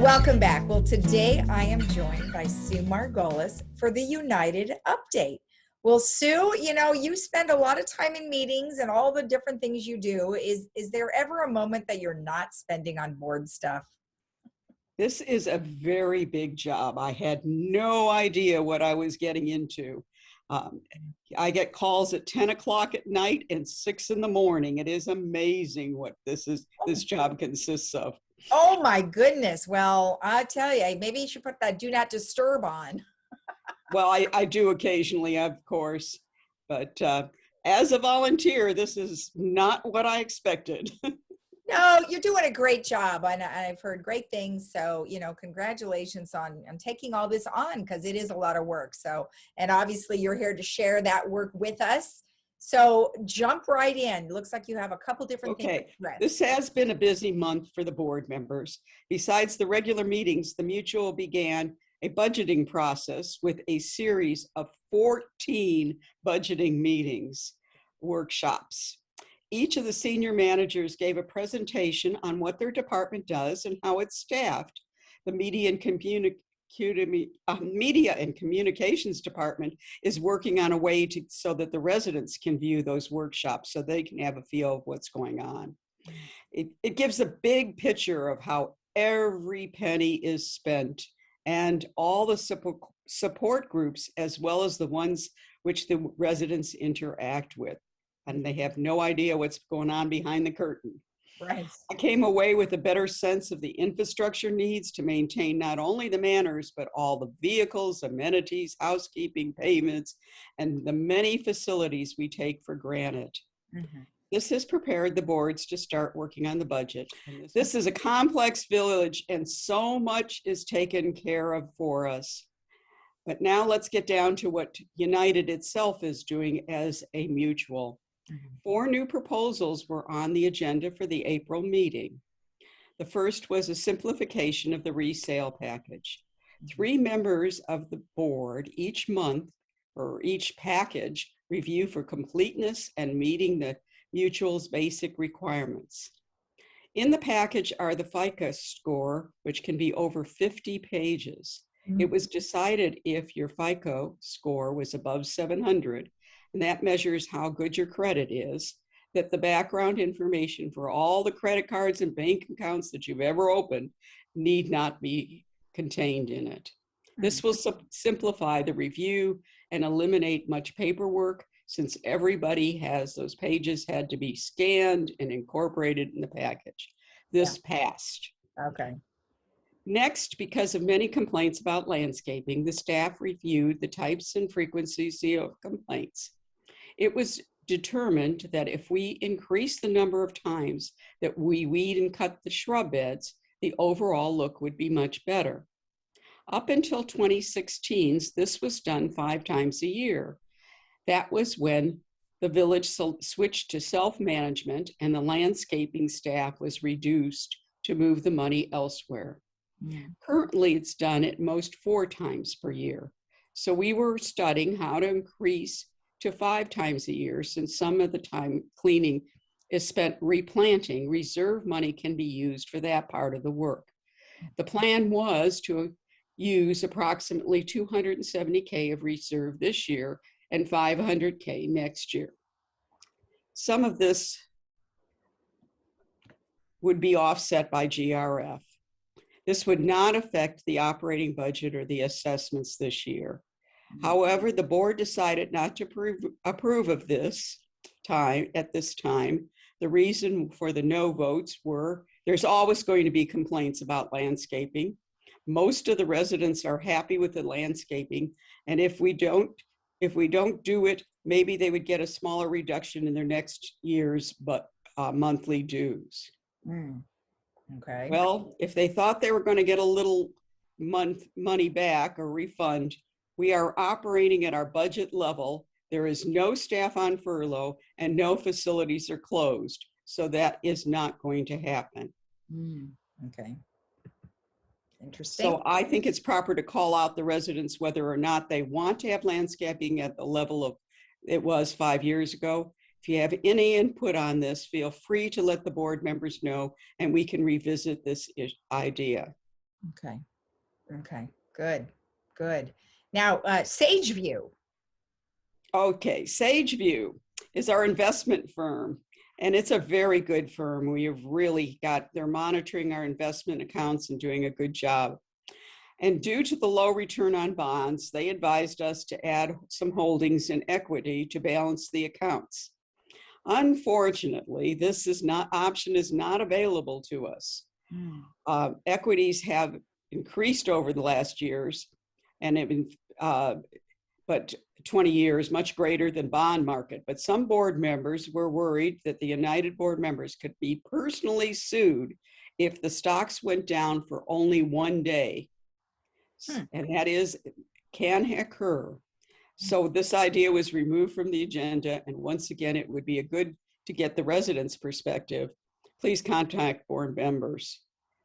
Welcome back. Well, today I am joined by Sue Margolis for the United Update. Well, Sue, you spend a lot of time in meetings and all the different things you do. Is there ever a moment that you're not spending on board stuff? This is a very big job. I had no idea what I was getting into. Um, I get calls at 10 o'clock at night and 6 in the morning. It is amazing what this job consists of. Oh my goodness. Well, I tell you, maybe you should put that do not disturb on. Well, I do occasionally, of course, but as a volunteer, this is not what I expected. No, you're doing a great job, and I've heard great things. So, congratulations on taking all this on, because it is a lot of work. So, and obviously you're here to share that work with us. So jump right in. Looks like you have a couple different things. Okay, this has been a busy month for the board members. Besides the regular meetings, the Mutual began a budgeting process with a series of 14 budgeting meetings, workshops. Each of the senior managers gave a presentation on what their department does and how it's staffed. The Media and Communications Department is working on a way so that the residents can view those workshops so they can have a feel of what's going on. It gives a big picture of how every penny is spent and all the support groups, as well as the ones which the residents interact with. And they have no idea what's going on behind the curtain. Right. I came away with a better sense of the infrastructure needs to maintain not only the manors, but all the vehicles, amenities, housekeeping, payments, and the many facilities we take for granted. Mm-hmm. This has prepared the boards to start working on the budget. This is a complex village, and so much is taken care of for us. But now let's get down to what United itself is doing as a mutual. 4 new proposals were on the agenda for the April meeting. The first was a simplification of the resale package. 3 members of the board each month, or each package, review for completeness and meeting the mutual's basic requirements. In the package are the FICO score, which can be over 50 pages. It was decided if your FICO score was above 700, and that measures how good your credit is, that the background information for all the credit cards and bank accounts that you've ever opened need not be contained in it. This will simplify the review and eliminate much paperwork, since everybody has those pages had to be scanned and incorporated in the package. This passed. Okay. Next, because of many complaints about landscaping, the staff reviewed the types and frequencies of complaints. It was determined that if we increase the number of times that we weed and cut the shrub beds, the overall look would be much better. Up until 2016, this was done 5 times a year. That was when the village switched to self-management and the landscaping staff was reduced to move the money elsewhere. Currently, it's done at most 4 times per year. So we were studying how to increase to 5 times a year, since some of the time cleaning is spent replanting. Reserve money can be used for that part of the work. The plan was to use approximately $270K of reserve this year and $500K next year. Some of this would be offset by GRF. This would not affect the operating budget or the assessments this year. However, the board decided not to approve of this at this time. The reason for the no votes were there's always going to be complaints about landscaping. Most of the residents are happy with the landscaping, and if we don't do it, maybe they would get a smaller reduction in their next year's monthly dues. Okay. Well, if they thought they were going to get a little money back or refund, we are operating at our budget level. There is no staff on furlough and no facilities are closed. So that is not going to happen. Okay. Interesting. So I think it's proper to call out the residents whether or not they want to have landscaping at the level of it was 5 years ago. If you have any input on this, feel free to let the board members know, and we can revisit this idea. Okay. Okay. Good. Good. Now, Sageview. Okay, Sageview is our investment firm, and it's a very good firm. We have really they're monitoring our investment accounts and doing a good job. And due to the low return on bonds, they advised us to add some holdings in equity to balance the accounts. Unfortunately, this option is not available to us. Equities have increased over the last years, and have been, but 20 years, much greater than bond market. But some board members were worried that the United board members could be personally sued if the stocks went down for only one day. And that can occur. So this idea was removed from the agenda. And once again, it would be good to get the residents' perspective. Please contact board members.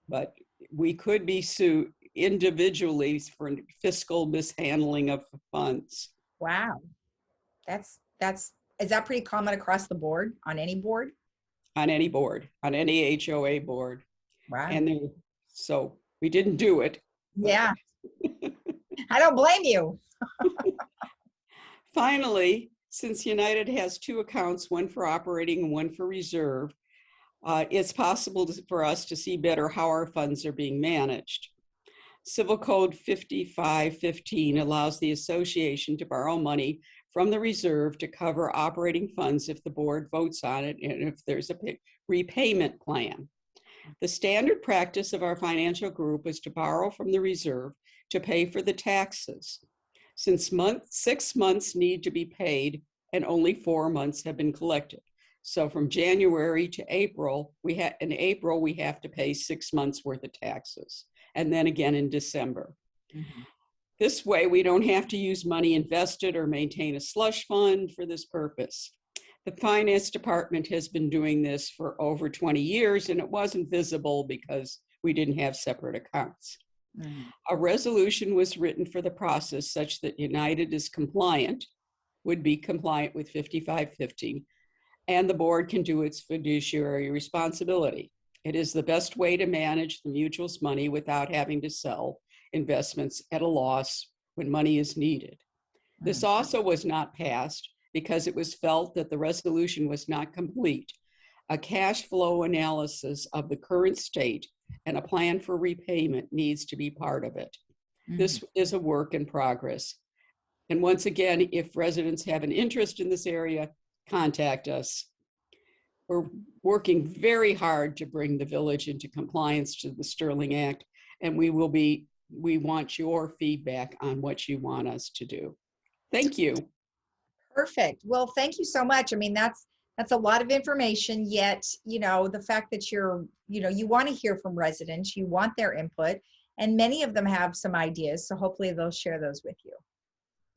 But we could be sued individually for fiscal mishandling of funds. Wow. Is that pretty common across the board on any board? On any board, on any HOA board. Wow. And so we didn't do it. Yeah. I don't blame you. Finally, since United has two accounts, one for operating and one for reserve, it's possible for us to see better how our funds are being managed. Civil Code 5515 allows the association to borrow money from the reserve to cover operating funds if the board votes on it and if there's a repayment plan. The standard practice of our financial group is to borrow from the reserve to pay for the taxes. Since 6 months need to be paid and only 4 months have been collected. So from January to April, in April, we have to pay 6 months worth of taxes, and then again in December. Mm-hmm. This way, we don't have to use money invested or maintain a slush fund for this purpose. The finance department has been doing this for over 20 years, and it wasn't visible because we didn't have separate accounts. Mm-hmm. A resolution was written for the process such that United is would be compliant with 5515, and the board can do its fiduciary responsibility. It is the best way to manage the mutual's money without having to sell investments at a loss when money is needed. This also was not passed because it was felt that the resolution was not complete. A cash flow analysis of the current state and a plan for repayment needs to be part of it. Mm-hmm. This is a work in progress. And once again, if residents have an interest in this area, contact us. We're working very hard to bring the village into compliance to the Sterling Act, and we want your feedback on what you want us to do. Thank you. Perfect. Well, thank you so much. I mean, that's a lot of information, yet, the fact that you want to hear from residents, you want their input, and many of them have some ideas. So hopefully they'll share those with you.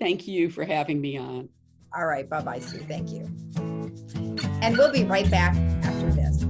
Thank you for having me on. All right. Bye-bye, Sue. Thank you. And we'll be right back after this.